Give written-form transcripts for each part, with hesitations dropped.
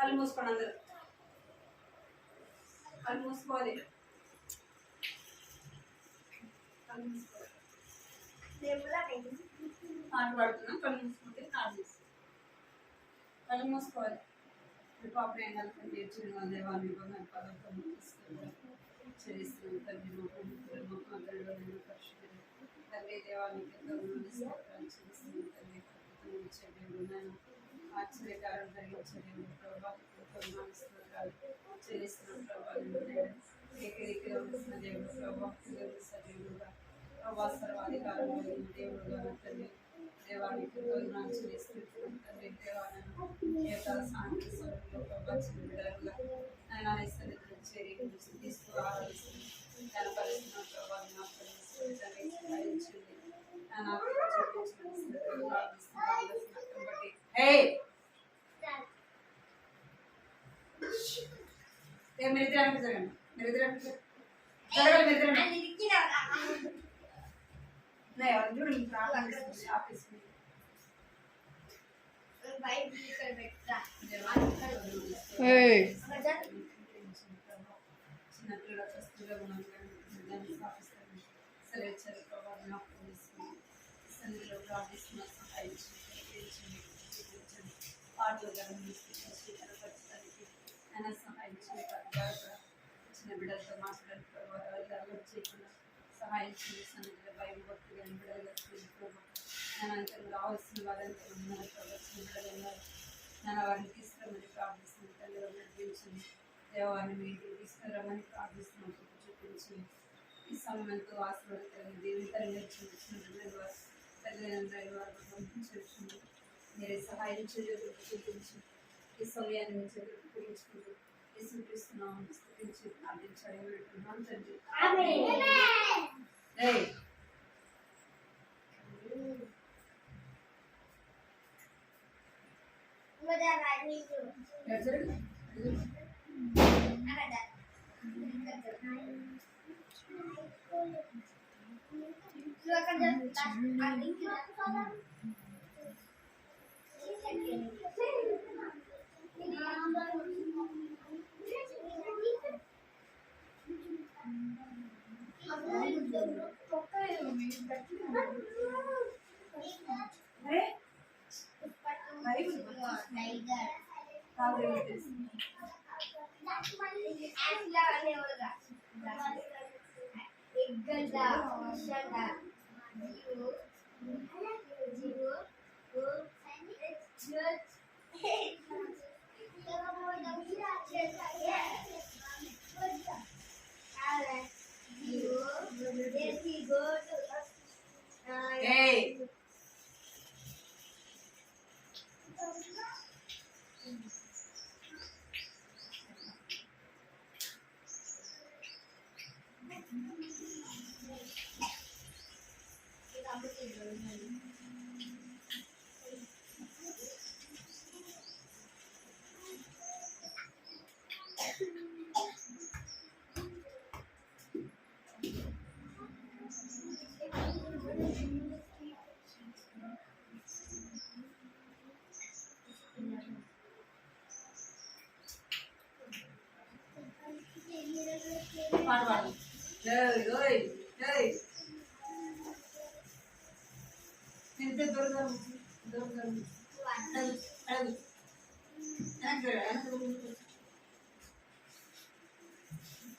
కళ్ళు మూసుకోండి అందరూ. కళ్ళు మూసుకోవాలి. కళ్ళు మూసుకోవాలి. పాట పాడుతున్నాం. కళ్ళు మూసుకుంటే కళ్ళు మూసుకోవాలి. పాప ఏం కలిపి నేర్చుకున్న దేవాన్ని పదార్థం చేస్తున్నాం. తల్లి పరిశుద్ధి తల్లి దేవానికి చేస్తున్నాం. తల్లి చెడు ఆశ్చర్యకారం జరిగించే ప్రభావ చెల్లిస్తున్నాం. ప్రభావం ఏకరీతిగా ఉంటున్న దేవుడు ప్రభావ సజీవుడుగా ప్రభా సర్వాధికారం కలిగిన దేవుడుగా తల్లి దేవానికి చెల్లిస్తున్నాం. తండ్రి దేవాలను సాంఘిక సభలో ప్రభావించిన బిడ్డలుగా ఆయన సన్నిధిని చేరి తీస్తూ ఆరాధిస్తుంది. కనపరుస్తున్న ప్రభావం మీరిద్దరు జరగండి. మీరిద్దరు జరగాలి. మీరిద్దరు ఆఫీస్ చిన్నపిల్లల వస్తువుల సెలవుచ్చారు ప్రభావం సన్నిధిలో ప్రార్థిస్తున్న సహాయం పాటలు కనపరచడానికి ఆయన సహాయం చిన్న బిడ్డలతో మాట్లాడడానికి ప్రభావం చేయకుండా సహాయం చేసి సన్నిధిలో భయభక్తులు కానీ బిడ్డలుగా అంతా రావాల్సిన వారంతా ఉన్నారు. ప్రవచన బిడ్డలు ఉన్నారు. నేను వారిని తీసుకురమని ప్రార్థిస్తున్నాను. తల్లిగా నడిపించండి. దేవాన్ని మీరు తీసుకురమని ప్రార్థిస్తున్నాను. చూపించండి. ఈ సమయంతో ఆశీర్వాదకరంగా దేవుని తల్లిదండ్రుల వారు పంపించండి. మీరే సహాయం చేయడం చూపించి ఈ సమయాన్ని మీ చేతులకు గురించుకుంటూ యేసుక్రీస్తునామమున స్తుతించి ప్రార్థించాలి వేడుకుంటున్నాం తండ్రి.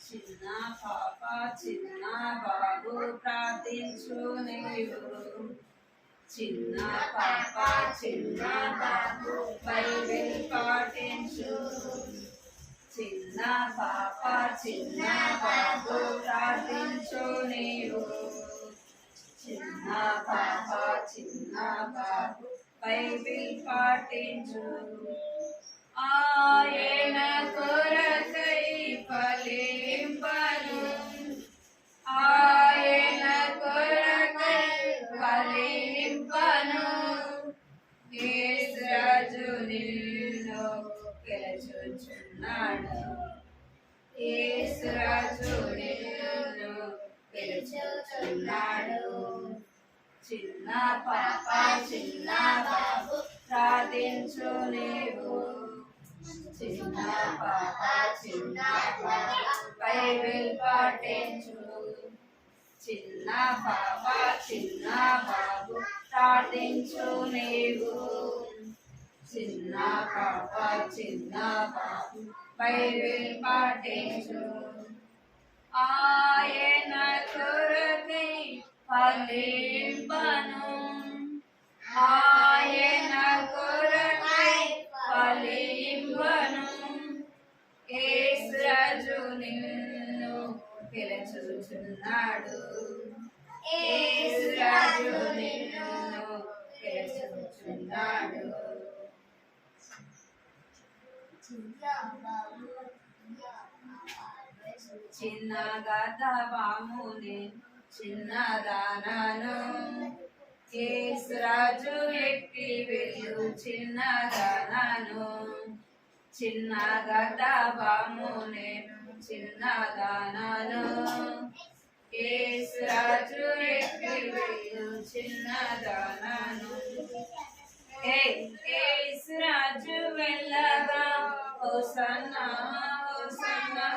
చిన్న పాప చిన్న బాబు ప్రార్థించు నీవు. చిన్న పాప చిన్న బాబు బైబిల్ పాటించు. చిన్న పాప చిన్న బాబు ప్రార్థించు నీవు. చిన్న పాప చిన్న బాబు బైబిల్ పాటించు. ఆయన కొరకై ఫలింపను. ఆయన కొరకై ఫలింపను. యేసు రాజు నిన్ను పిలుచుచున్నాడు. యేసు రాజు నిన్ను పిలుచుచున్నాడు. చిన్న పాప చిన్న బాబు ప్రార్థించు నీవు. చిన్న పాప చిన్న బైబిల్ పాటించు చిన్న పాప చిన్న బాబు ప్రార్థించు నీవు చిన్న పాప చిన్న బాబు బైబిల్ పాటించు ఆయన కొరకై ఫలింపను ఆయన కొరకై ఫలింపను యేసు రాజు నిన్ను పిలుచుచున్నాడు యేసు రాజు నిన్ను పిలుచుచున్నాడు చిన్నగా తబాముని చిన్నదానను యేసు రాజు ఎక్కి వెళ్ళు చిన్నదానను చిన్నగా తబాముని చిన్నదానను యేసు రాజు ఎక్కి వెళ్ళు చిన్నదానను యేసు రాజు వెళ్ళగా హోసన్నా హోసన్నా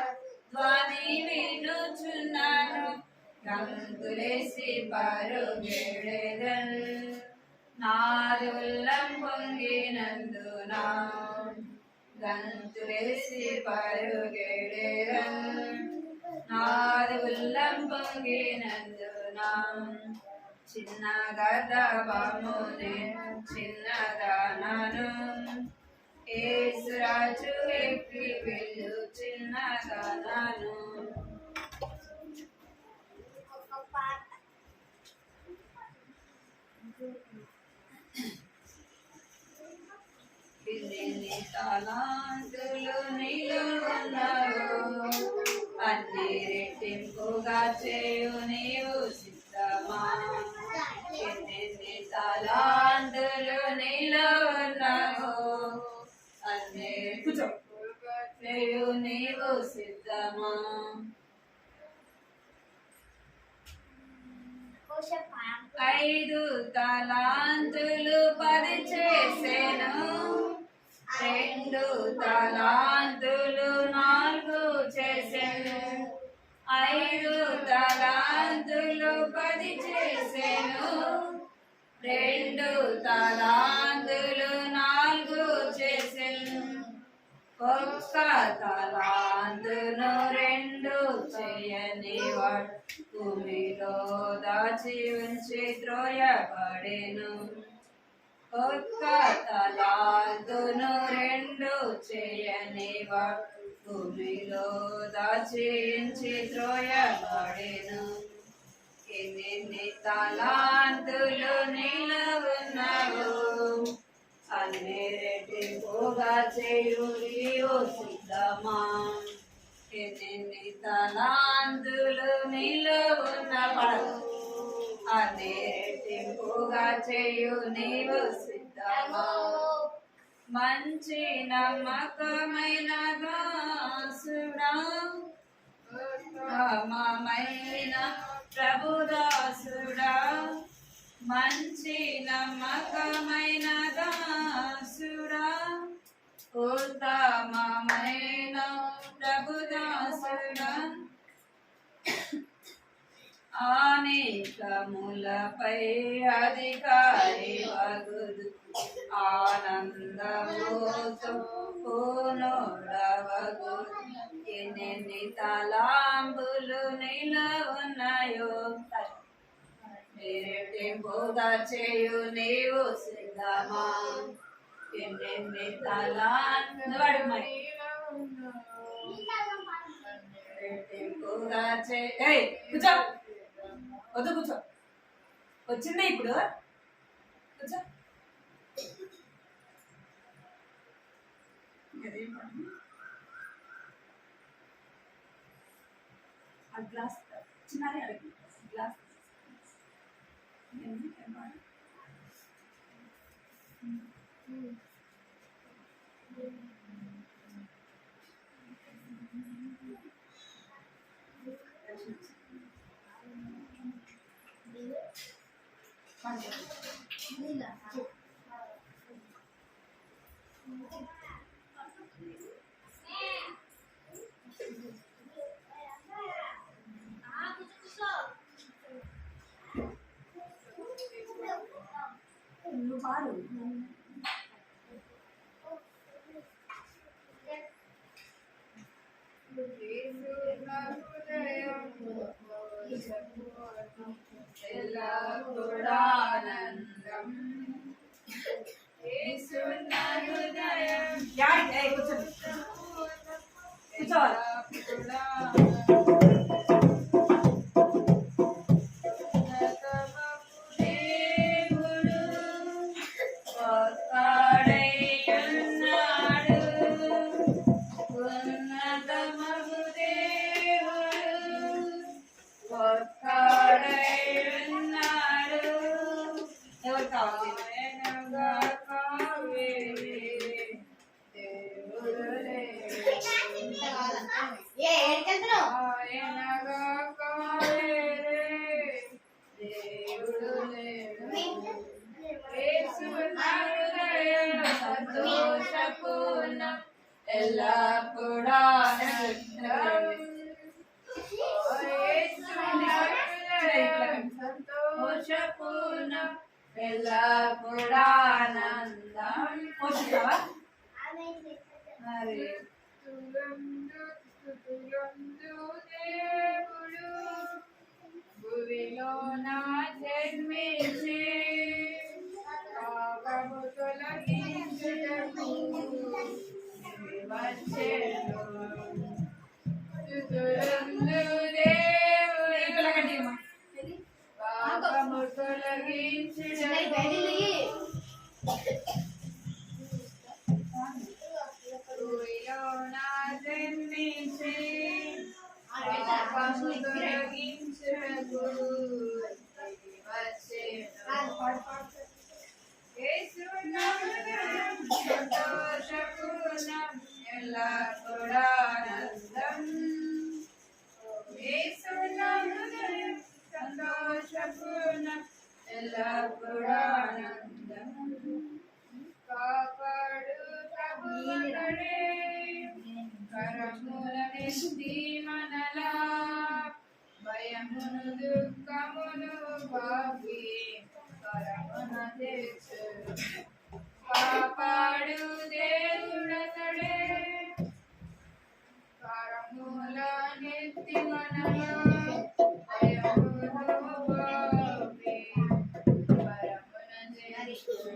ధ్వని వినుచున్నాను గంతులేసి పరుగెడెదన్ నాదుల్లం పొంగినందున గంతులేసి పరుగెడెదన్ నాదుల్లం పొంగినందున చిన్నగా దబమునే చిన్నదానను యేసు రాజు ఎక్కి వెళ్ళు చిన్నదానను ఎన్ని తలాంతులు నీలో ఉన్నావు అన్ని రెట్టింపుగా చేయు నీవు సిద్ధమా ఎన్ని తలాంతులు నీలో ఉన్నావు అన్ని చేయు నీవు సిద్ధమా ఐదు తలాంతులు 10 చేసెను 2 తలాంతులు 4 చేసెను 5 తలాంతులు 10 చేసెను 2 తలాంతులు 4 చేసెను ఒక్క తలాంతును 2 చేయని వాడు భూమిలో దాచి ఉంచి త్రోయబడెను ఒక్క తలాంతును 2 చేయని వాడు భూమిలో దాచి ఉంచి త్రోయబడెను ఎన్ని తలాంతులు నీలో ఉన్నావు అన్ని రెట్టింపుగా చేయు నీవు సిద్ధమా ఎన్ని తలాంతులు నీలో ఉన్న పడదు అన్ని రెట్టింపుగా చేయు నీవు సిద్ధమా మంచి నమ్మకమైన దాసుడా రామమైన ప్రభుదాసుడా మంచి నమ్మకమైన దాసుడా ఉత్తమమైన ప్రభుదాసుడా అనేకములపై అధికారి వగుదు ఆనందముతో పూర్ణుడవగు ఎన్ని తలాంబులు నీలో ఉన్నాయో రెట్టింపుగా చేయు నీవు సిద్ధమా ఎన్ని తలాంబులు రెట్టింపుగా కూర్చో వద్దు కూర్చో వచ్చింది ఇప్పుడు కూర్చో ఆ గ్లాస్ చిన్నది అడిగి గ్లాస్ పాడు సంతోషపూర్ణ ఎల్లప్పుడా సంతోషపూర్ణ ఎల్లప్పుడా ఆనందం పోషిస్తావా మరి దేవుడు భూమిలో నా జన్మించి పాపము తొలగించుటకు వచ్చెను పాపము తొలగించుటకు భూమిలో నా జన్మించి పాపము తొలగించుటకు సంతోషపూర్ణం ఎల్లప్పుడా ఆనందం సంతోషపూర్ణం ఎల్లప్పుడా ఆనందం కాపాడు ప్రభువుడే కరములనెత్తి మనలా భయమును దుఃఖమును బాపి కరమున తెచ్చు కాపాడు దేవుడతడే కరములనెత్తి మనలా భయమును బాపి కరమున తెచ్చు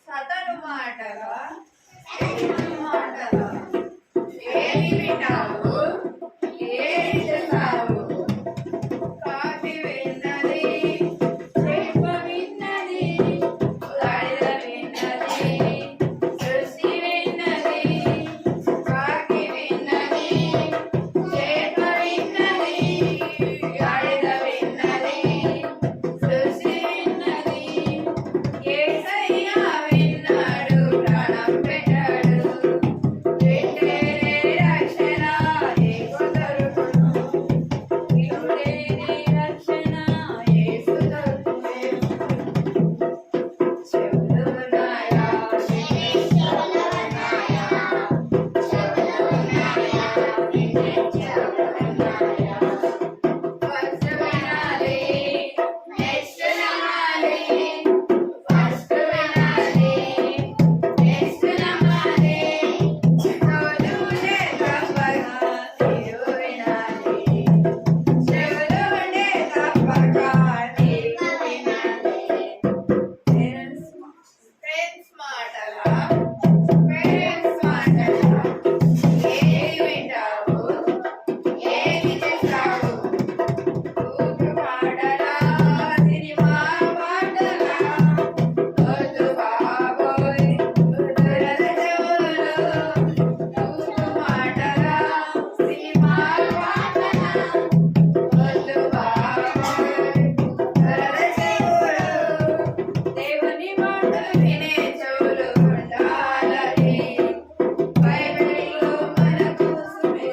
సతను మాటగా మాటగా ఏది వింటావు ఏది చేస్తావు కాకి విన్నది చేప విన్నది గాడిద విన్నది సృష్టి విన్నది కాకి విన్నది చేప విన్నది గాడిద విన్నది సృష్టి విన్నది యేసయ్య విన్నాడు ప్రాణం పెట్టాడు పెట్టేనే రక్షణ యేసు దొరుకును ఇప్పుడేనే రక్షణ యేసు దొరుకును చెవులున్నాయా చెవులున్నాయా చెవులున్నాయా చెవులున్నాయా ఫస్ట్ వినాలి నెక్స్ట్ నమ్మాలి ఫస్ట్ వినాలి నెక్స్ట్ నమ్మాలి చెవులుండే తప్పక నీవు వినాలి చెవులుండే తప్పక నీవు వినాలి ఫ్రెండ్స్ మాటలా ఏది వింటావు ఏది చేస్తావు ఊరు పాటలా సినిమా పాటలా వద్దు బాబోయ్ కుదరదు చెవులు ఊరు మాటలా సినిమా పాటలా వద్దు బాబోయ్ కుదరదు చెవులు దేవుని మాటలు వినే చెవులు ఉండాలని బైబిల్లో మనకు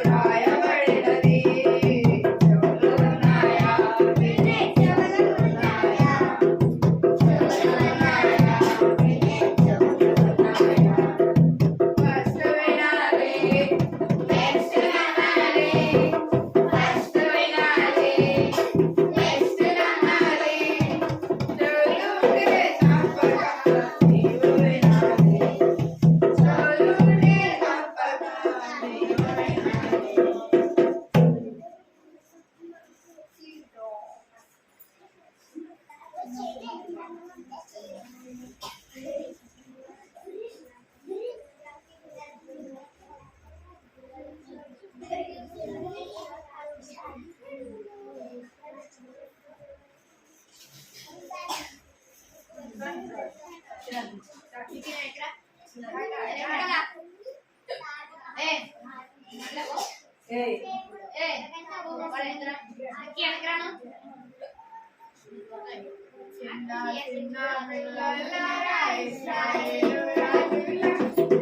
రాయబడినది చెవులున్నాయా వినే చెవులున్నాయా చెవులున్నాయా వినే చెవులున్నాయా ఫస్ట్ వినాలి నెక్స్ట్ నమ్మాలి ఫస్ట్ వినాలి నెక్స్ట్ నమ్మాలి చెవులుండే తప్పక నీవు వినాలి చెవులుండే తప్పక నీవు వినాలి ఏయ్ చిన్న చిన్న పిల్లలారా ఇశ్రాయేలు రాజుల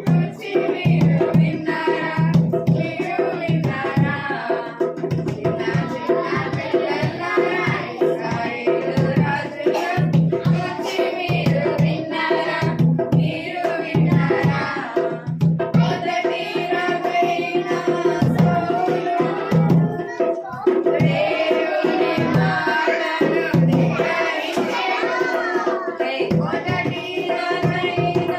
రుచి మీరు విన్నారా మీరు విన్నారా చిన్న చిన్న పిల్లలారా ఇశ్రాయేలు రాజుల రుచి మీరు విన్నారా మీరు విన్నారా మొదటి రాజైన సౌలు దేవుని మాటను ధిక్కరించెను. మొదటి రాజైన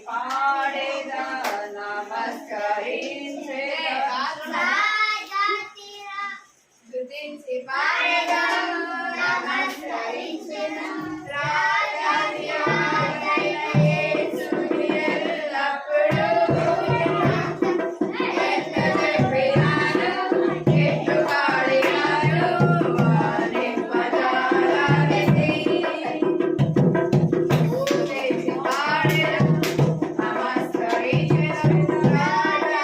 పాడేదా నమస్కరించేదా స్తుతించి పాడేదా నమస్కరించేదా రాజాది రాజైన యేసుని ఎల్లప్పుడూ ఎంత చెప్పినాను ఎట్లు పాడినాను వారి పదాలన్నీ స్తుతించి పాడేదా నమస్కరించేదా రాజా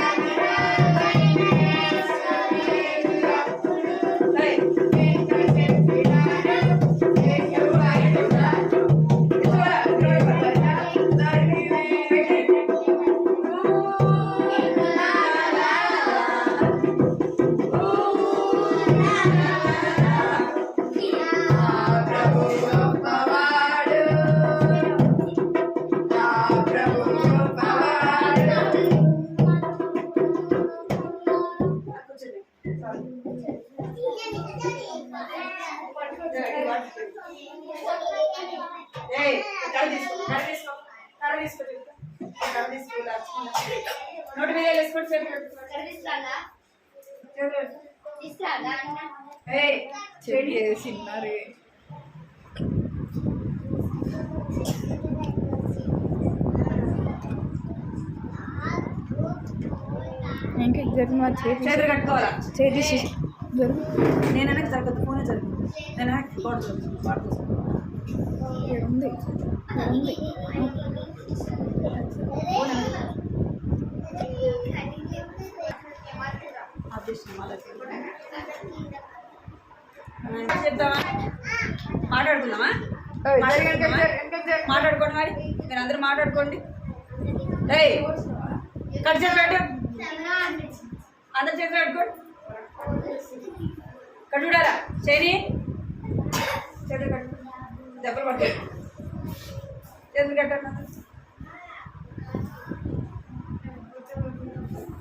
నోటి మీద వేసుకోండి. చెడి వేసినారు. ఇంకా జరిగిన చేతులు కట్టుకోవాలా. చేతి జరుగు. నేను వెనక్కి జరగదు, ఫోనే జరుగుతుంది. నేను వెనక్కి ఉంది. చెప్తామా? మాట్లాడుకుందామా? మాట్లాడుకోండి. మరి మీరు అందరూ మాట్లాడుకోండి. కట్ చేసి పెట్టు. అందరు చేసి పెట్టుకోండి. కట్టుడారా చేయని చేతులు కట్టు. దెబ్బలు పట్టు. చేతులు కట్టండి.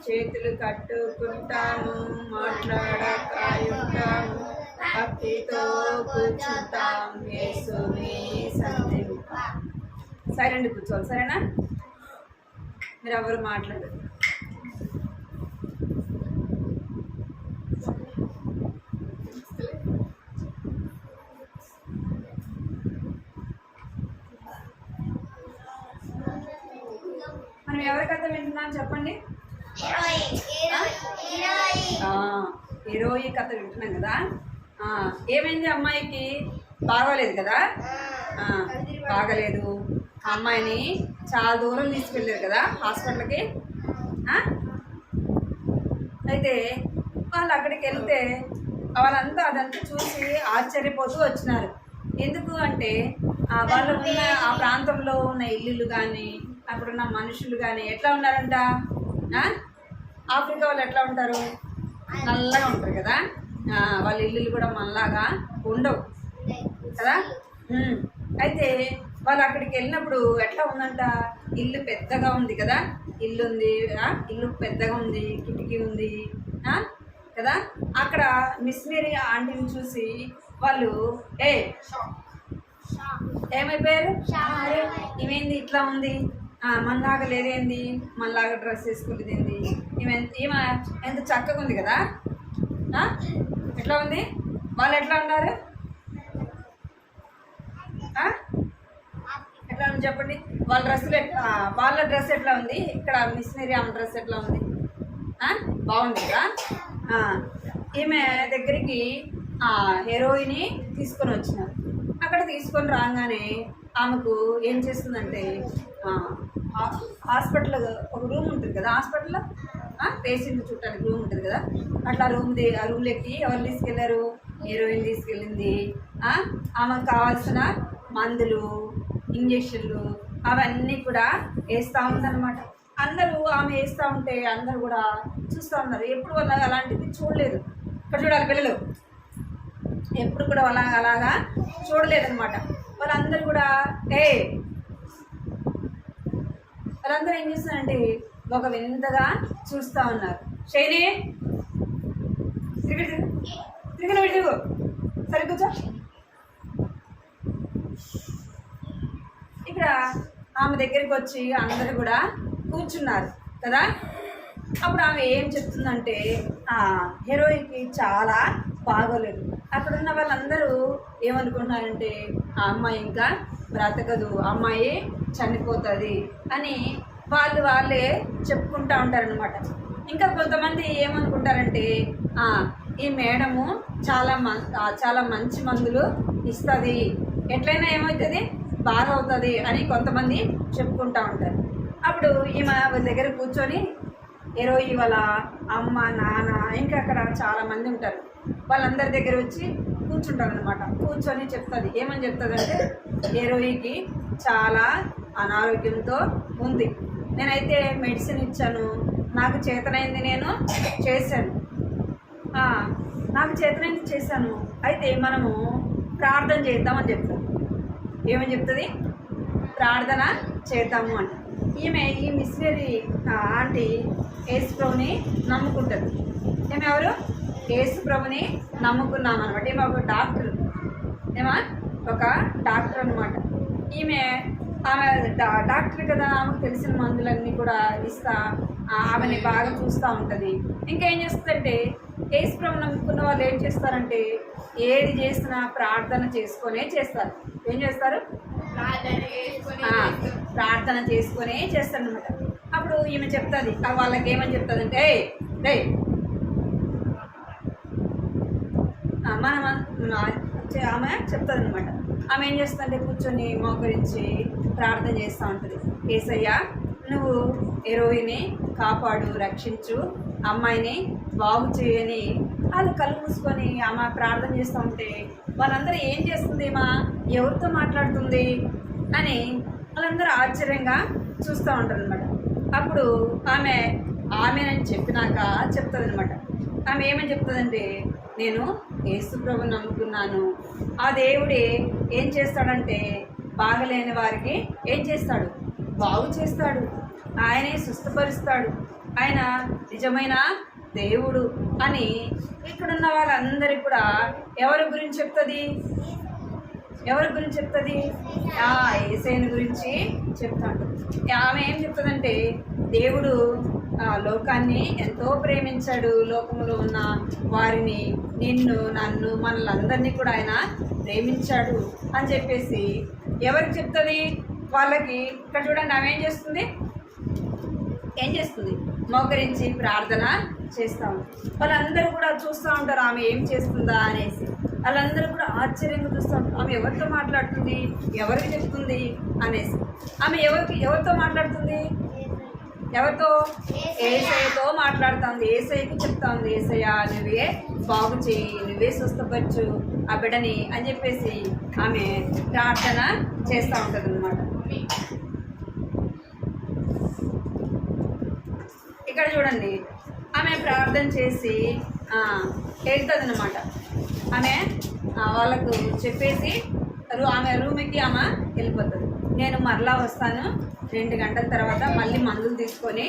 చేతులు కట్టుకుంటాము, మాట్లాడకాయుంటాము, భక్తితో కూర్చుంటాం, యేసుని సంధింప. సైలెంట్ కూర్చోవాలి, సరేనా? మీరు ఎవరు మాట్లాడరు. మనం ఎవరి కథ వింటున్నాం చెప్పండి. హీరోయి కథ వింటున్నాం కదా. ఏమైంది? అమ్మాయికి బాగోలేదు కదా. బాగలేదు. అమ్మాయిని చాలా దూరం తీసుకెళ్ళారు కదా హాస్పిటల్కి. అయితే వాళ్ళు అక్కడికి వెళ్తే వాళ్ళంతా అదంతా చూసి ఆశ్చర్యపోతూ వచ్చినారు. ఎందుకు అంటే వాళ్ళు ఉన్న ఆ ప్రాంతంలో ఉన్న ఇల్లులు కానీ అక్కడున్న మనుషులు కానీ ఎట్లా ఉన్నారంట? ఆఫ్రికా వాళ్ళు ఎట్లా ఉంటారు? నల్లగా ఉంటారు కదా. వాళ్ళ ఇల్లులు కూడా మనలాగా ఉండవు కదా. అయితే వాళ్ళు అక్కడికి వెళ్ళినప్పుడు ఎట్లా ఉందంట? ఇల్లు పెద్దగా ఉంది కదా. ఇల్లు ఉంది, ఇల్లు పెద్దగా ఉంది, కిటికీ ఉంది కదా. అక్కడ మిషనరీ ఆంటీని చూసి వాళ్ళు ఏమైపోయారు? ఇవేంది ఇట్లా ఉంది, మనలాగా లేదేంది, మనలాగా డ్రెస్ వేసుకుంటుంది ఏంది, ఈమె ఎంత చక్కగా ఉంది కదా. ఎట్లా ఉంది? వాళ్ళు ఎట్లా ఉన్నారు? ఎట్లా ఉంది చెప్పండి. వాళ్ళ డ్రెస్సులు వాళ్ళ డ్రెస్ ఎట్లా ఉంది, ఇక్కడ మిషనరీ ఆమె డ్రెస్ ఎట్లా ఉంది? బాగుంది కదా. ఈమె దగ్గరికి హీరోయిని తీసుకొని వచ్చినారు. అక్కడ తీసుకొని రాగానే ఆమెకు ఏం చేస్తుందంటే హాస్పిటల్ ఒక రూమ్ ఉంటుంది కదా. హాస్పిటల్లో పేషెంట్ చుట్టానికి రూమ్ ఉంటుంది కదా. అట్లా ఆ రూమ్లోకి ఎవరు తీసుకెళ్లారు? హీరోయిన్ తీసుకెళ్ళింది. ఆమెకు కావాల్సిన మందులు, ఇంజక్షన్లు అవన్నీ కూడా వేస్తూ ఉందన్నమాట. అందరూ ఆమె వేస్తూ ఉంటే అందరూ కూడా చూస్తూ ఉన్నారు. ఎప్పుడు వాళ్ళ అలాంటిది చూడలేదు. ఇక్కడ చూడాలి పిల్లలు, ఎప్పుడు కూడా అలాగా చూడలేదన్నమాట. వాళ్ళందరూ కూడా వాళ్ళందరూ ఏం చేస్తున్నారంటే ఒక వింతగా చూస్తూ ఉన్నారు. శైలి తిరిగి తిరుగు సరే కూర్చో. ఇక్కడ ఆమె దగ్గరికి వచ్చి అందరూ కూడా కూర్చున్నారు కదా. అప్పుడు ఆమె ఏం చెప్తుందంటే హీరోయిన్కి చాలా బాగోలేదు. అక్కడున్న వాళ్ళందరూ ఏమనుకుంటున్నారంటే ఆ అమ్మాయి ఇంకా బ్రతకదు, అమ్మాయి చనిపోతుంది అని వాళ్ళే చెప్పుకుంటూ ఉంటారనమాట. ఇంకా కొంతమంది ఏమనుకుంటారంటే ఈ మేడము చాలా మంచి మందులు ఇస్తుంది, ఎట్లయినా ఏమవుతుంది బాగా అవుతుంది అని కొంతమంది చెప్పుకుంటూ ఉంటారు. అప్పుడు ఈమె వాళ్ళ దగ్గర కూర్చొని హీరోయి వాళ్ళ అమ్మ నాన్న ఇంకా అక్కడ చాలామంది ఉంటారు. వాళ్ళందరి దగ్గర వచ్చి కూర్చుంటారు అనమాట. కూర్చొని చెప్తుంది. ఏమని చెప్తుంది అంటే హీరోయికి చాలా అనారోగ్యంతో ఉంది, నేనైతే మెడిసిన్ ఇచ్చాను, నాకు చేతనైంది నేను చేశాను, నాకు చేతనైంది చేశాను, అయితే మనము ప్రార్థన చేద్దామని చెప్తాను. ఏమని చెప్తుంది? ప్రార్థన చేద్దాము అని. ఈ మిషనరీ ఆంటీ యేసుప్రభుని నమ్ముకుంటుంది. ఎవరు? యేసుప్రభుని నమ్ముకున్నాం అనమాట. ఈమె ఒక డాక్టర్. ఒక డాక్టర్ అనమాట. ఆమె డాక్టర్ కదా, ఆమెకు తెలిసిన మందులన్నీ కూడా ఇస్తా ఆమెని బాగా చూస్తూ ఉంటుంది. ఇంకా ఏం చేస్తుందంటే యేసుప్రభువుని నమ్ముకున్న వాళ్ళు ఏం చేస్తారంటే ఏది చేసినా ప్రార్థన చేసుకొనే చేస్తారు. ఏం చేస్తారు? ప్రార్థన చేసుకొనే చేస్తారనమాట. అప్పుడు ఈమె చెప్తుంది, వాళ్ళకి ఏమని చెప్తుందంటే రే ఆమె చెప్తుంది అనమాట. ఆమె ఏం చేస్తుందంటే కూర్చొని మోకరించి ప్రార్థన చేస్తూ ఉంటుంది. యేసయ్య, నువ్వు హీరోయిని కాపాడు, రక్షించు, అమ్మాయిని బాగు చేయని వాళ్ళు కళ్ళు మూసుకొని ఆమె ప్రార్థన చేస్తూ ఉంటే వాళ్ళందరూ ఏం చేస్తుంది, ఎవరితో మాట్లాడుతుంది అని వాళ్ళందరూ ఆశ్చర్యంగా చూస్తూ ఉంటారు అనమాట. అప్పుడు ఆమెనని చెప్పినాక చెప్తుంది అనమాట. ఆమె ఏమని చెప్తుందంటే, నేను యేసుప్రభుని నమ్ముకున్నాను, ఆ దేవుడే ఏం చేస్తాడంటే బాగలేని వారికి ఏం చేస్తాడు? బాగు చేస్తాడు, ఆయనే స్వస్థపరుస్తాడు, ఆయన నిజమైన దేవుడు అని ఇక్కడున్న వాళ్ళందరికీ కూడా ఎవరి గురించి చెప్తుంది? యేసయ్యని గురించి చెప్తాడు. ఆమె ఏం చెప్తుందంటే, దేవుడు లోకాన్ని ఎంతో ప్రేమించాడు, లోకంలో ఉన్న వారిని, నిన్ను, నన్ను, మనల్ని కూడా ఆయన ప్రేమించాడు అని చెప్పేసి ఎవరికి చెప్తుంది? వాళ్ళకి. ఇక్కడ చూడండి, ఆమె ఏం చేస్తుంది? మోకరించి ప్రార్థన చేస్తాం. వాళ్ళందరూ కూడా చూస్తూ ఉంటారు ఆమె ఏం చేస్తుందా అనేసి. వాళ్ళందరూ కూడా ఆశ్చర్యంగా చూస్తూ ఉంటారు, ఆమె ఎవరితో మాట్లాడుతుంది, ఎవరికి చెప్తుంది అనేసి. ఆమె ఎవరితో మాట్లాడుతుంది? ఎవరితో? యేసయ్యతో మాట్లాడుతుంది. యేసయ్యకి చెప్తా ఉంది, యేసయ్య నువ్వే బాగు చేయి, నువ్వే స్వస్థపరచు ఆ బిడ్డని అని చెప్పేసి ఆమె ప్రార్థన చేస్తూ ఉంటుంది అన్నమాట. ఇక్కడ చూడండి, ఆమె ప్రార్థన చేసి వెళ్తుంది అన్నమాట. ఆమె వాళ్ళకు చెప్పేసి ఆమె రూమ్కి ఆమె వెళ్ళిపోతుంది. నేను మరలా వస్తాను, 2 గంటల తర్వాత మళ్ళీ మందులు తీసుకొని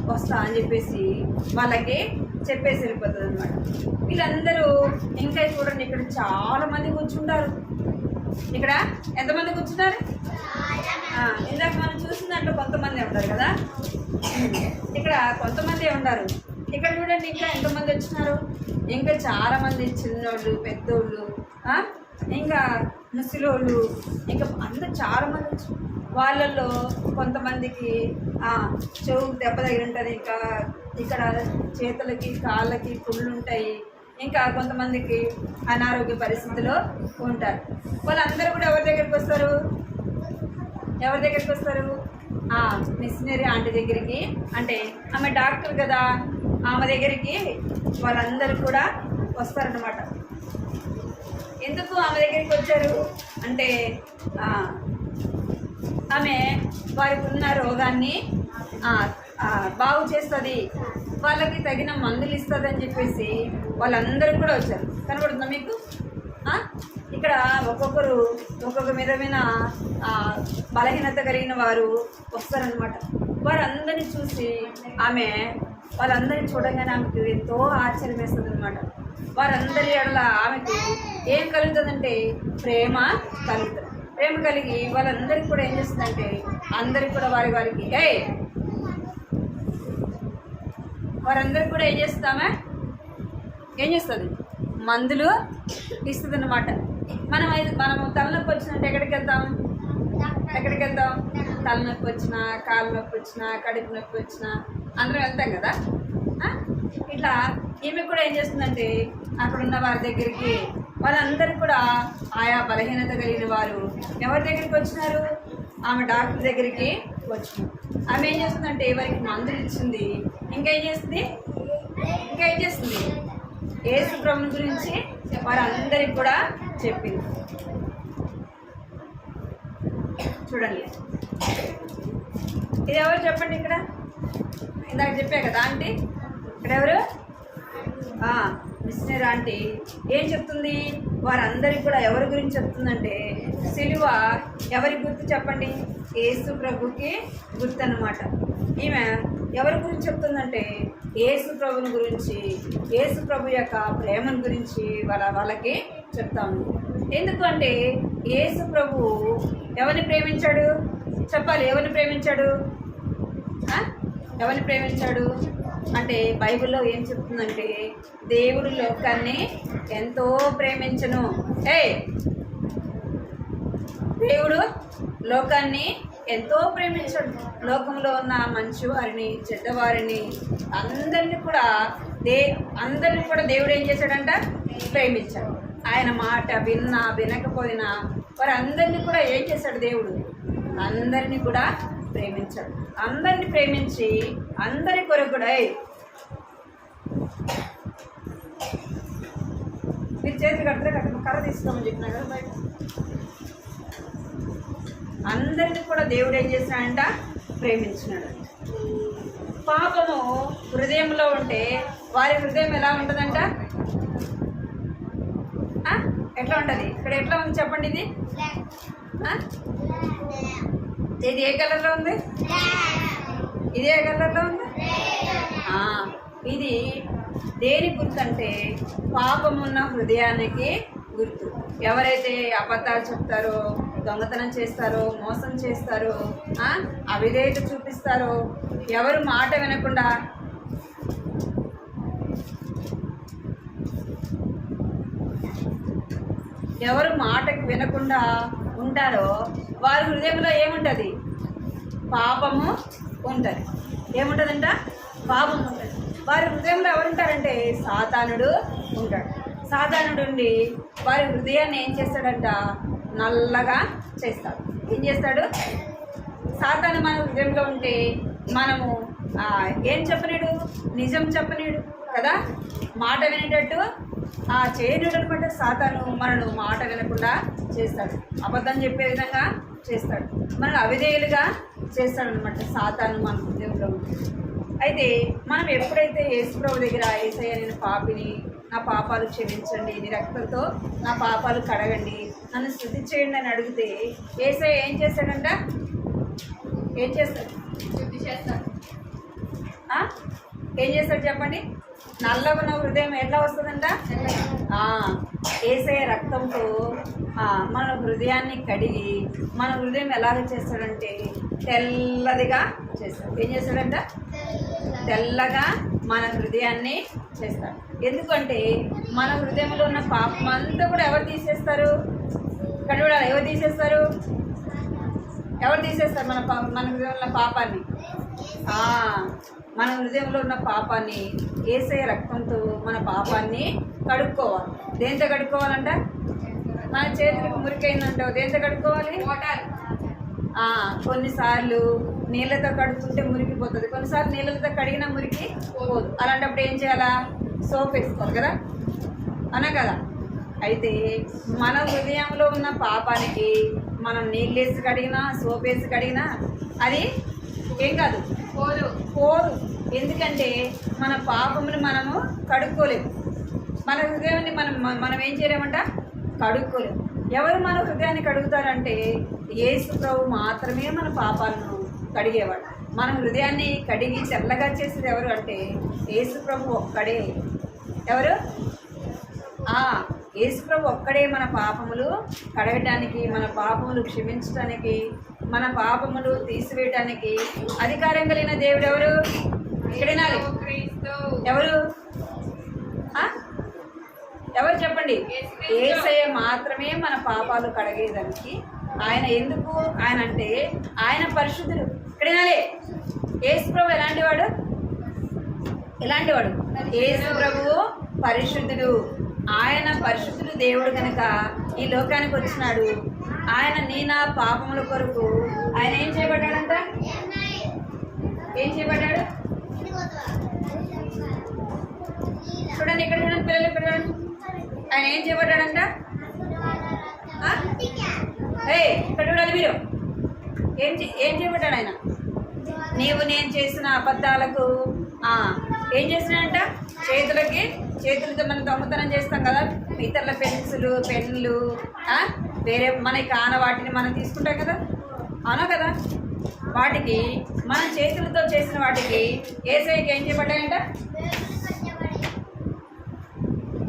వస్తా అని చెప్పేసి వాళ్ళకి చెప్పేసి వెళ్ళిపోతుంది అనమాట. వీళ్ళందరూ ఇంకా చూడండి, ఇక్కడ చాలామంది కూర్చుంటారు. ఇక్కడ ఎంతమంది కూర్చున్నారు? ఇందాక మనం చూసిన దాంట్లో కొంతమంది ఉంటారు కదా, ఇక్కడ కొంతమంది ఉన్నారు. ఇక్కడ చూడండి ఇంకా ఎంతమంది వచ్చినారు? ఇంకా చాలామంది, చిన్నోళ్ళు, పెద్దోళ్ళు, ఇంకా ముసలోళ్ళు, ఇంకా అందరు చాలామంది వచ్చి వాళ్ళల్లో కొంతమందికి చెవు దెబ్బ తగిలి ఉంటుంది, ఇంకా ఇక్కడ చేతులకి కాళ్ళకి పుళ్ళు ఉంటాయి, ఇంకా కొంతమందికి అనారోగ్య పరిస్థితిలో ఉంటారు. వాళ్ళందరూ కూడా ఎవరి దగ్గరికి వస్తారు? మిషనరీ ఆంటీ దగ్గరికి. అంటే ఆమె డాక్టర్ కదా, ఆమె దగ్గరికి వాళ్ళందరూ కూడా వస్తారన్నమాట. ఎందుకు ఆమె దగ్గరికి వచ్చారు అంటే ఆమె వారికి ఉన్న రోగాన్ని బాగు చేస్తుంది, వాళ్ళకి తగిన మందులు ఇస్తుంది అని చెప్పేసి వాళ్ళందరూ కూడా వచ్చారు. కనబడుతుందా మీకు? ఇక్కడ ఒక్కొక్కరు ఒక్కొక్క విధమైన బలహీనత కలిగిన వారు వస్తారనమాట. వారందరినీ చూసి వాళ్ళందరినీ చూడగానే ఆమెకు ఎంతో ఆశ్చర్యం వేస్తుంది అనమాట. వారందరి ఎడల ఆమెకు ఏం కలుగుతుందంటే ప్రేమ కలుగుతుంది. ప్రేమ కలిగి వాళ్ళందరికీ కూడా ఏం చేస్తుందంటే అందరికి కూడా వారికి వారందరికి కూడా ఏం చేస్తుంది? మందులు ఇస్తుంది అన్నమాట. మనము తలనొప్పి వచ్చినట్టు ఎక్కడికి వెళ్తాం? తలనొప్పి వచ్చినా, కాళ్ళ నొప్పి వచ్చినా, కడుపు నొప్పి వచ్చినా అందరం వెళ్తాం కదా. ఇట్లా ఈమె కూడా ఏం చేస్తుందంటే అక్కడున్న వారి దగ్గరికి, వాళ్ళందరికీ కూడా ఆయా బలహీనత కలిగిన వారు ఎవరి దగ్గరికి వచ్చినారు? ఆమె డాక్టర్ దగ్గరికి వచ్చినారు. ఆమె ఏం చేస్తుందంటే వారికి మందులు ఇచ్చింది. ఇంకా ఏం చేస్తుంది? యేసు ప్రభుని గురించి వారందరికి కూడా చెప్పింది. చూడండి, ఇది ఎవరు చెప్పండి? ఇక్కడ ఇందాక చెప్పా కదా ఆంటీ, ఇక్కడ ఎవరు? మిషనరీ ఆంటీ ఏం చెప్తుంది? వారందరికి కూడా ఎవరి గురించి చెప్తుందంటే సిలువ ఎవరి గుర్తు చెప్పండి? యేసు ప్రభుకి గుర్తు అన్నమాట. ఈమె ఎవరి గురించి చెప్తుందంటే యేసు ప్రభుని గురించి, యేసు ప్రభు యొక్క ప్రేమను గురించి వాళ్ళకి చెప్తాము. ఎందుకంటే యేసు ప్రభు ఎవరిని ప్రేమించాడు చెప్పాలి? ఎవరిని ప్రేమించాడు? ఎవరిని ప్రేమించాడు అంటే బైబిల్లో ఏం చెప్తుందంటే దేవుడు లోకాన్ని ఎంతో ప్రేమించను. దేవుడు లోకాన్ని ఎంతో ప్రేమించాడు. లోకంలో ఉన్న మంచివారిని చెడ్డవారిని అందరినీ కూడా దేవుడు ఏం చేశాడంట? ప్రేమించాడు. ఆయన మాట విన్నా వినకపోయినా వారందరినీ కూడా ఏం చేశాడు? దేవుడు అందరినీ కూడా ప్రేమించాడు. అందరినీ ప్రేమించి అందరి కొరకు కూడా మీరు చేతులు కట్టరు కర్ర తీసుకోమని చెప్పినా కదా బయట. అందరినీ కూడా దేవుడు ఏం చేసినాడంట? ప్రేమించినాడు. పాపము హృదయంలో ఉంటే వారి హృదయం ఎలా ఉంటుందంట? ఎట్లా ఉంటుంది? ఇక్కడ ఎట్లా ఉంది చెప్పండి? ఇది ఏ కలర్లో ఉంది? ఇది ఏ కలర్లో ఉంది? ఇది దేని గుర్తు అంటే పాపమున్న హృదయానికి గుర్తు. ఎవరైతే అబద్ధాలు చెప్తారో, దొంగతనం చేస్తారో, మోసం చేస్తారో, అవిధేయత చూపిస్తారో, ఎవరు మాట వినకుండా ఎవరు మాటకు వినకుండా ఉంటారో వారి హృదయంలో ఏముంటుంది? పాపము ఉంటుంది. ఏముంటుందంట? పాపం ఉంటుంది. వారి హృదయంలో ఎవరుంటారంటే సాతానుడు ఉంటాడు. సాతానుడు ఉండి వారి హృదయాన్ని ఏం చేస్తాడంట? నల్లగా చేస్తాడు. ఏం చేస్తాడు? సాతాను మన హృదయంలో ఉంటే మనము ఏం చెప్పనీడు? నిజం చెప్పనీడు కదా. మాట వినేటట్టు చేయనీడు అనమాట. సాతాను మనను మాట వినకుండా చేస్తాడు. అబద్ధం చెప్పే విధంగా చేస్తాడు. మనల్ని అవిధేయులుగా చేస్తాడనమాట సాతాను మన హృదయంలో ఉంటే. అయితే మనం ఎప్పుడైతే యేసుప్రభు దగ్గర యేసయ్య నేను పాపిని, నా పాపాలు క్షమించండి, నీ రక్తంతో నా పాపాలు కడగండి, నన్ను స్తుతి చేయండి అని అడిగితే యేసయ్య ఏం చేస్తాడంట? ఏం చేస్తాడు? శుద్ధి చేస్తాడు. ఏం చేస్తాడు చెప్పండి? నల్లగున్న హృదయం ఎట్లా వస్తుందంట? యేసయ్య రక్తంతో మన హృదయాన్ని కడిగి మన హృదయం ఎలాగ చేస్తాడంటే తెల్లదిగా చేస్తాడు. ఏం చేస్తాడంట? తెల్లగా మన హృదయాన్ని చేస్తాడు. ఎందుకంటే మన హృదయంలో ఉన్న పాపం అంతా కూడా ఎవరు తీసేస్తారు? ఇక్కడ కూడా ఎవరు తీసేస్తారు? ఎవరు తీసేస్తారు మన హృదయంలో ఉన్న పాపాన్ని? మన హృదయంలో ఉన్న పాపాన్ని యేసయ్య రక్తంతో మన పాపాన్ని కడుక్కోవాలి. దేంతో కడుక్కోవాలంట? మన చేతులకు మురికైందంటావు, దేంతో కడుక్కోవాలి? కొన్నిసార్లు నీళ్ళతో కడుక్కుంటే మురికిపోతుంది, కొన్నిసార్లు నీళ్ళతో కడిగినా మురికి పోదు. అలాంటప్పుడు ఏం చేయాలా? సోప్ వేసుకోవాలి కదా, అనా కదా. అయితే మన హృదయంలో ఉన్న పాపానికి మనం నీళ్ళు వేసి కడిగినా సోప్ వేసి కడిగినా అది ఏం కాదు, పోదు. ఎందుకంటే మన పాపముని మనము కడుక్కోలేము. మన హృదయాన్ని మనం ఏం చేయలేమంట? కడుక్కోలేము. ఎవరు మన హృదయాన్ని కడుగుతారంటే యేసు ప్రభు మాత్రమే మన పాపాలను కడిగేవాడు. మన హృదయాన్ని కడిగి తెల్లగా చేసేది ఎవరు అంటే యేసు ప్రభు ఒక్కడే. ఎవరు? యేసు ప్రభు ఒక్కడే మన పాపములు కడగటానికి, మన పాపములు క్షమించడానికి, మన పాపములు తీసివేయటానికి అధికారం కలిగిన దేవుడు ఎవరు? ఇక్కడ ఎవరు? ఎవరు చెప్పండి? యేసయ్య మాత్రమే మన పాపాలు కడిగేదానికి. ఆయన ఎందుకు? ఆయన అంటే ఆయన పరిశుద్ధుడు. ఇక్కడ యేసు ప్రభు ఎలాంటివాడు? యేసు ప్రభువు పరిశుద్ధుడు. ఆయన పరిశుద్ధుడు దేవుడు కనుక ఈ లోకానికి వచ్చినాడు. ఆయన నా పాపముల కొరకు ఆయన ఏం చేయబడ్డాడంట? ఏం చేయబడ్డాడు? చూడండి, ఇక్కడ చూడండి పిల్లలు, ఇక్కడ చూడండి. ఆయన ఏం చేయబడ్డాడంట? ఇక్కడ చూడాలి మీరు. ఏం చేయబడ్డాడు ఆయన? నేను చేసిన అబద్ధాలకు ఏం చేసినాడంట? చేతులతో మనం దొంగతనం చేస్తాం కదా, ఇతరుల పెన్నులు వేరే మనకి కాన వాటిని మనం తీసుకుంటాం కదా, అవునా కదా. వాటికి మనం చేతులతో చేసిన వాటికి యేసయ్యకి ఏం చేయబడ్డాయంట?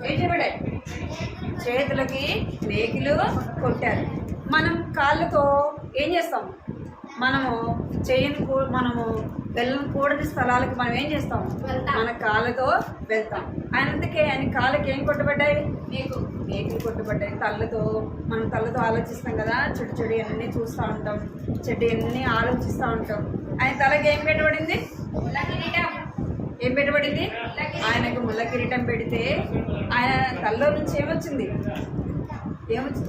ఏం చేయబడ్డాయి? చేతులకి మేకులు కొట్టారు. మనం కాళ్ళతో ఏం చేస్తాం? మనము మనము వెళ్ళకూడని స్థలాలకు మనం ఏం చేస్తాం? మన కాళ్ళతో వెళ్తాం. అందుకే ఆయన కాళ్ళకి ఏం కొట్టబడ్డాయి? మేకులు కొట్టబడ్డాయి. మనం తలతో ఆలోచిస్తాం కదా, చెడు అన్నీ చూస్తూ ఉంటాం, చెడు అన్నీ ఆలోచిస్తూ ఉంటాం. ఆయన తలకి ఏం పెట్టబడింది? ఏం పెట్టబడింది? ఆయనకు ముళ్ళ కిరీటం పెడితే ఆయన తలలో నుంచి ఏమొచ్చింది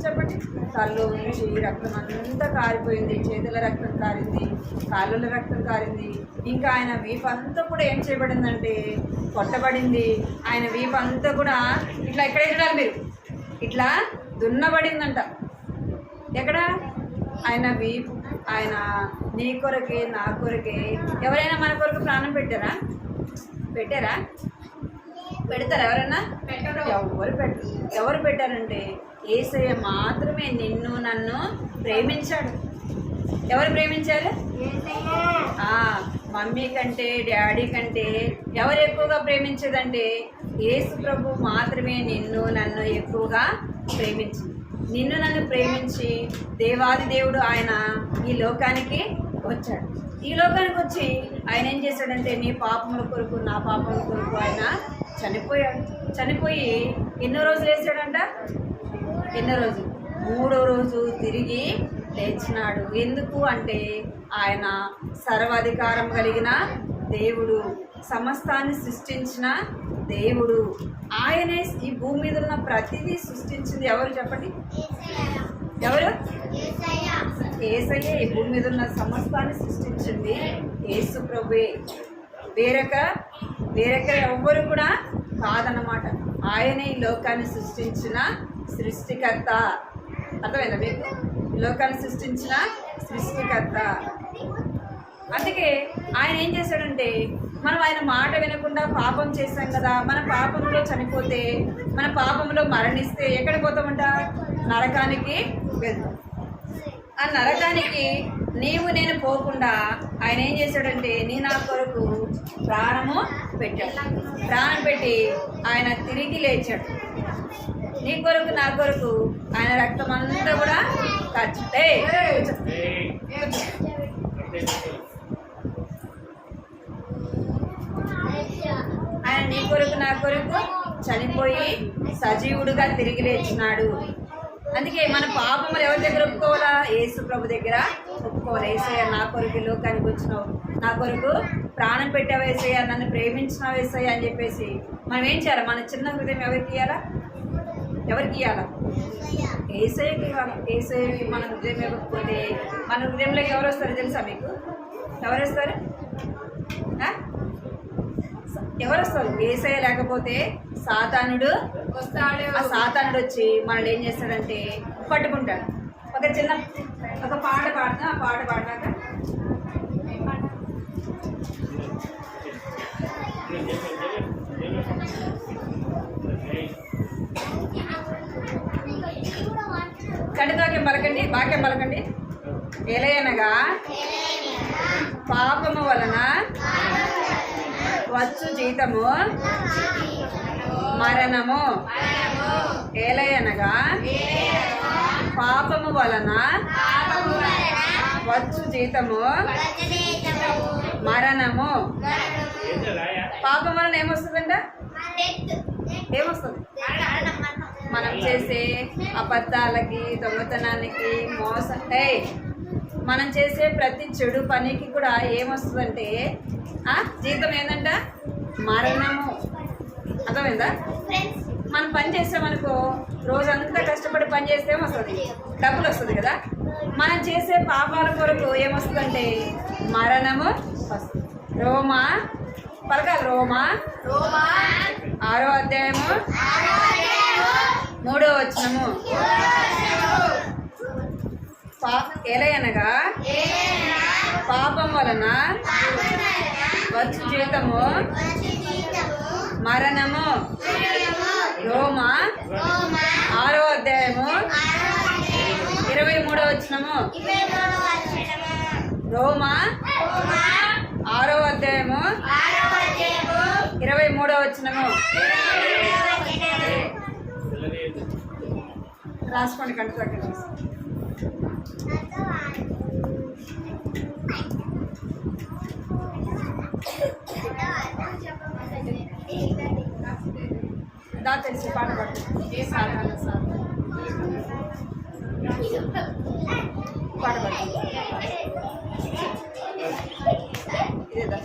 చెప్పండి? తలలో నుంచి రక్తం అంతా కారిపోయింది, చేతుల రక్తం కారింది, కాళ్ళ రక్తం కారింది. ఇంకా ఆయన వీపు అంతా కూడా ఏం చేయబడిందంటే కొట్టబడింది. ఆయన వీపు అంతా కూడా ఇట్లా ఎక్కడ చూడాలి మీరు? ఇట్లా దున్నబడిందంట. ఎక్కడ? ఆయన వీపు. ఆయన నీ కొరకే నా కొరకే. ఎవరైనా మన కొరకు ప్రాణం పెట్టారా? పెడతారా? ఎవరైనా ఎవరు పెట్టారంటే యేసయ్య మాత్రమే నిన్ను నన్ను ప్రేమించాడు. ఎవరు ప్రేమించారు? మమ్మీ కంటే డాడీ కంటే ఎవరు ఎక్కువగా ప్రేమించేదంటే యేసు ప్రభు మాత్రమే నిన్ను నన్ను ఎక్కువగా ప్రేమించింది. నిన్ను నన్ను ప్రేమించి దేవాది దేవుడు ఆయన ఈ లోకానికి వచ్చాడు. ఈ లోకానికి వచ్చి ఆయన ఏం చేశాడంటే నీ పాపముల కొరకు నా పాపముల కొరకు ఆయన చనిపోయాడు. చనిపోయి ఎన్నో రోజులు వేసాడంట? ఎన్నో రోజులు? 3వ రోజు తిరిగి లేచినాడు. ఎందుకు అంటే ఆయన సర్వాధికారం కలిగిన దేవుడు, సమస్తాన్ని సృష్టించిన దేవుడు. ఆయనే ఈ భూమి మీద ఉన్న ప్రతిదీ సృష్టించింది. ఎవరు చెప్పండి? ఎవరు? యేసయ్యే ఈ భూమి మీద ఉన్న సమస్తాన్ని సృష్టించింది యేసు ప్రభువే. వేరొక ఎవ్వరు కూడా కాదన్నమాట. ఆయనే ఈ లోకాన్ని సృష్టించిన సృష్టికర్త. అర్థమైందా మీకు? లోకాన్ని సృష్టించిన సృష్టికర్త. అందుకే ఆయన ఏం చేశాడంటే మనం ఆయన మాట వినకుండా పాపం చేశాం కదా, మన పాపంలో చనిపోతే, మన పాపంలో మరణిస్తే ఎక్కడికి పోతామంట? నరకానికి వెళ్తాం. ఆ నరకానికి నేను పోకుండా ఆయన ఏం చేశాడంటే నా కొరకు ప్రాణము పెట్టాడు. ప్రాణం పెట్టి ఆయన తిరిగి లేచాడు. నీ కొరకు నా కొరకు ఆయన రక్తం అంతా కూడా ఖర్చుతే ఆయన నీ కొరకు నా కొరకు చనిపోయి సజీవుడుగా తిరిగి లేచినాడు. అందుకే మన పాపములు ఎవరి దగ్గర ఒప్పుకోవాలా? యేసు ప్రభు దగ్గర ఒప్పుకోవాలి. యేసయ్య నా కొరకు లోకానికి వచ్చినావు, నా కొరకు ప్రాణం పెట్టావు యేసయ్య, నన్ను ప్రేమించినావు యేసయ్య అని చెప్పేసి మనం ఏం చేయాలి? మన చిన్న హృదయం ఎవరికి ఇవ్వాలా? యేసయ్యకి ఇవ్వాలి. యేసయ్యకి మన హృదయం ఇవ్వకపోతే మన హృదయంలోకి ఎవరు వస్తారు తెలుసా మీకు? ఎవరు వస్తారు? యేసయ్య లేకపోతే సాతానుడు వస్తాడు. ఆ సాతానుడు వచ్చి మనల్ని ఏం చేస్తాడంటే పట్టుకుంటాడు. ఒక పాట పాడతా. ఆ పాట పాడినాక కంటితోకేం పలకండి, బాక్యం పలకండి. ఎలయనగా పాపము వలన వచ్చు జీతము మరణము. ఏలయనగా పాపము వలన వచ్చు జీతము మరణము. పాపం వలన ఏమొస్తుందంట? ఏమొస్తుంది? మనం చేసే అబద్ధాలకి, దొంగతనానికి, మనం చేసే ప్రతి చెడు పనికి కూడా ఏమొస్తుందంటే జీతం ఏంటంట? మరణము. అర్థమైందా? మనం పని చేసామనుకో, రోజంతా కష్టపడి పని చేస్తే ఏమొస్తుంది? డబ్బులు వస్తుంది కదా. మనం చేసే పాపాల కొరకు ఏమొస్తుందంటే మరణము వస్తుంది. రోమా 6వ అధ్యాయము 3వ వచనము. ఎలయనగా పాపం వలన వచ్చు జీతము మరణము. రోమా 6వ అధ్యాయము 23వ వచనము. రోమా 6వ అధ్యాయము 23వ వచనము. రాసుకోండి కంటి. దా తెలిసి పాట పాడు. ఏ సాధారణ సార్ పాట పాడు. ఇదేదా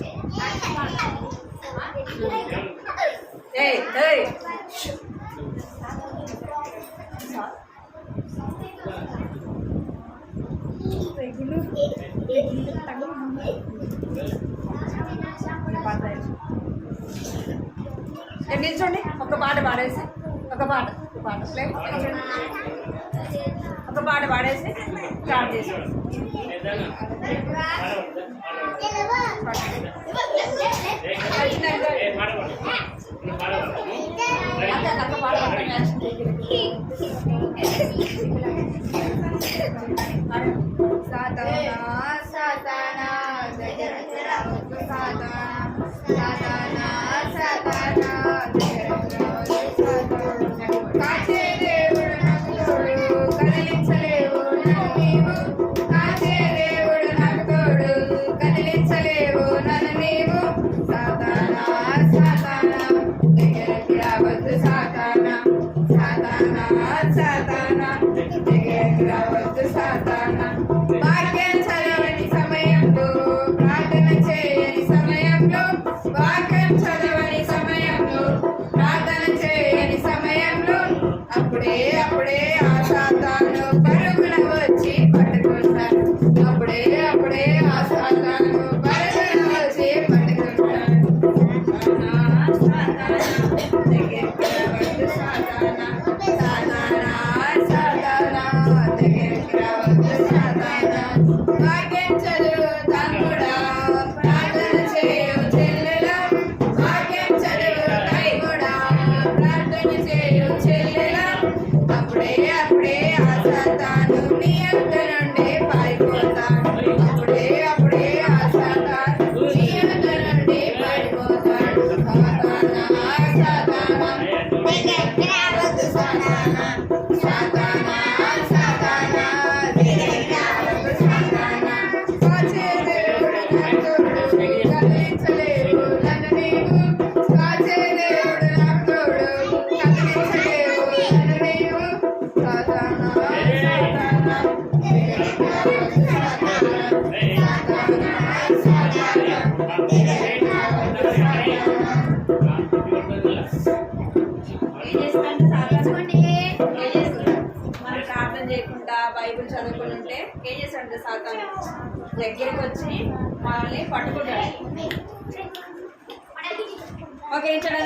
ఏయ్ ఏయ్ నిల్చోండి. ఒక పాట పాడేసి ఒక పాట ఒక పాట పాడేసి స్టార్ట్ చేసేది. సాతానా సాతానా దగ్గరకు రావద్దు సాతానా సాతానా సాతానా దగ్గరకు రావద్దు సాతానా కాచే దేవుడు నాకు తోడు కదిలించలేవు నన్ను నీవు కాచే దేవుడు నాకు తోడు కదిలించలేవు నన్ను నీవు సాతానా సాతానా దగ్గరకు రావద్దు సాతానా సాతానా సాతానా దగ్గరకు రావద్దు సాతానా వాక్యం చదవని సమయంలో ప్రార్థన చేయని సమయంలో వాక్యం చదవని సమయంలో ప్రార్థన చేయని సమయంలో అప్పుడే ఆ సాతాను పరుగున వచ్చి పట్టుకుంటాను అప్పుడే ఆ సాతాను పరుగున వచ్చి పట్టుకుంటాను సాతానా దగ్గరికి రావద్దు సాతానా సాతానా సాతానా దగ్గరికి రావద్దు సాతానా వాక్యం చదువు తమ్ముడా ప్రార్థన చేయు చెల్లెలా వాక్యం చదువు తమ్ముడా ప్రార్థన చేయు చెల్లెలా అప్పుడే ఆ సాతాను నీ అంత నుండి పారిపోతాడు అప్పుడే ఆ సాతాను నీ అంత నుండి పారిపోతాడు సాతానా దగ్గరికి రావద్దు సాతానా సాతానా సాతానా దగ్గరికి రావద్దు సాతానా కాచే దేవుడు నాకు తోడు కదిలించలేవు నన్ను నీవు కాచే దేవుడు నాకు తోడు కదిలించలేవు నన్ను నీవు సాతానా సాతానా దగ్గరికి రావద్దు సాతానా సాతానా సాతానా దగ్గరికి రావద్దు సాతానా ఏం చేస్తారంటే సాధారణ మనం ప్రార్థన చేయకుండా బైబిల్ చదువుకుని ఉంటే ఏం చేస్తాడంటే సాతాను దగ్గరికి వచ్చి మనల్ని పట్టుకుంటాడు. ఓకే ఏంటండి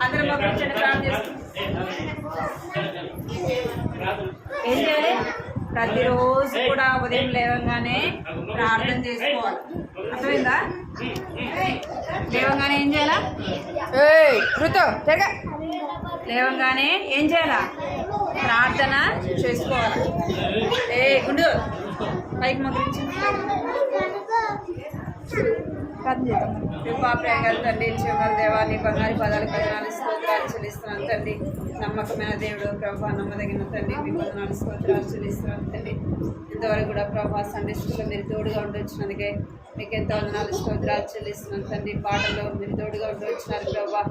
అందరం మొక్కలు ప్రార్థన చేస్తాం. ఏం చేయాలి? ప్రతిరోజు కూడా ఉదయం లేవగానే ప్రార్థన చేసుకోవాలి. అర్థమైందా? లేవగానే ఏం చేయాలా? లేవగానే ఏం చేయాలా? ప్రార్థన చేసుకోవాలి. గుండు పైకి మొదలు ప్రార్థన చేద్దాం. కృపా ప్రేమగల తండ్రి, జీవగల దేవా, నీ బంగారు పదాలు కథనాలు స్తోత్రాలు చెల్లిస్తున్నాను తండ్రి. నమ్మకమైన దేవుడు ప్రభా, నమ్మదగిన తండ్రి, మీ పదనాలు స్తోత్రాలు చెల్లిస్తున్నాను తండ్రి. ఇంతవరకు కూడా ప్రభా సండే స్కూల్లో మీరు తోడుగా ఉండొచ్చినందుకే మీకు ఎంతో వందనాలు స్తోత్రాలు చెల్లిస్తున్నాను తండ్రి. పాటల్లో మీరు తోడుగా ఉండొచ్చినారు ప్రభా,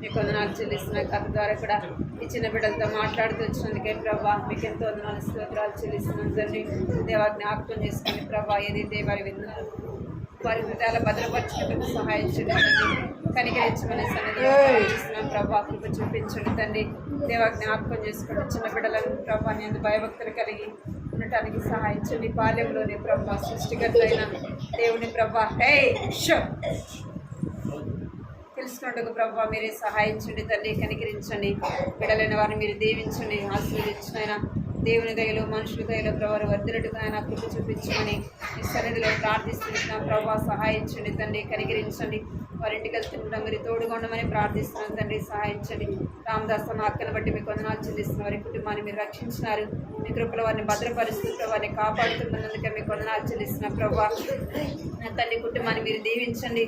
మీకు వందనాలు చెల్లిస్తున్నాను. కథ ద్వారా కూడా ఈ చిన్న బిడ్డలతో మాట్లాడుతూ వచ్చినందుకే ప్రభా, మీకు ఎంతో వందనాలు స్తోత్రాలు చెల్లిస్తున్నాను తండ్రి. దేవా జ్ఞాపకం చేసుకుని ప్రభా, ఏదైతే వారి విన్నారు వారి హృదయాల భద్రపరచుకుంటూ సహాయం చేయండి. కనికరించమని సన్నిధిలో ప్రార్థిస్తున్నాం ప్రభా, కృప చూపించండి తండ్రి. దేవా జ్ఞాపకం చేసుకోండి చిన్న బిడ్డలను ప్రభా, నేను భయభక్తులు కలిగి ఉండటానికి సహాయం చేయండి. బాల్యంలోనే ప్రభా సృష్టికర్తైన దేవుని ప్రభా తెలుసుకున్నట్టుగా ప్రభా మీరే సహాయం చేయండి తండ్రి. కనికరించండి బిడ్డలైన వారిని మీరు దీవించండి, ఆశీర్వదించిన దేవుని దయలో మనుషుల దయలో ప్రభావ వర్ధినట్టుగా ఆయన కృప చూపించమని ఈ సన్నిధిలో ప్రార్థిస్తున్నాం ప్రభా. సహాయించండి తండ్రి, కనికరించండి. వారింటికి వెళ్తుండగా మీరు తోడుగా ఉండమని ప్రార్థిస్తున్నాను తండ్రి. సహాయించండి. రామదాస్ అన్న అక్కను బట్టి మీకు వందనాలు చెల్లిస్తున్న వారి కుటుంబాన్ని మీరు రక్షించినారు. మీ కృపలో వారిని భద్రపరుస్తూ వారిని కాపాడుతున్నందుకే మీకు వందనాలు చెల్లిస్తున్న ప్రభా. నా తల్లి కుటుంబాన్ని మీరు దీవించండి.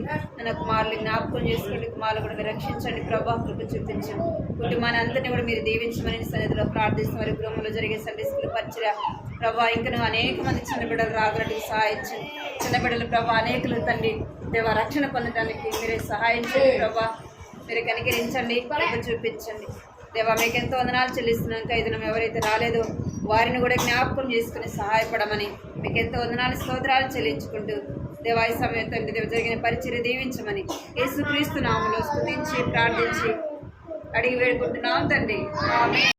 నా కుమారులు జ్ఞాపకం చేసుకోండి, కుమారులు కూడా మీరు రక్షించండి ప్రభా, కృప చూపించండి. కుటుంబాన్ని అంతటినీ కూడా మీరు దీవించమని సన్నిధిలో ప్రార్థిస్తున్న వారి గృహంలో జరిగే సండే స్కూల్ పరిచయ ప్రభా ఇంకను అనేక మంది చిన్న బిడ్డలు రాగడానికి సహాయించండి. చిన్న బిడ్డలు ప్రభా అనేకులు తండ్రి దేవ రక్షణ పొందడానికి మీరే సహాయం చేయండి ప్రభా. మీరు కనికరించండి, కృప చూపించండి దేవా. మీకు ఎంతో వందనాలు చెల్లిస్తున్నాం. ఖైదనం ఎవరైతే రాలేదో వారిని కూడా జ్ఞాపకం చేసుకుని సహాయపడమని మీకు ఎంతో వందనాలు స్తోత్రాలు చెల్లించుకుంటూ దేవా ఈ సమయం తండ్రి దేవ జరిగిన పరిచర్య దీవించమని యేసుక్రీస్తు నామములో స్తుతించి ప్రార్థించి అడిగి వేడుకుంటున్నాం తండ్రి. ఆమేన్.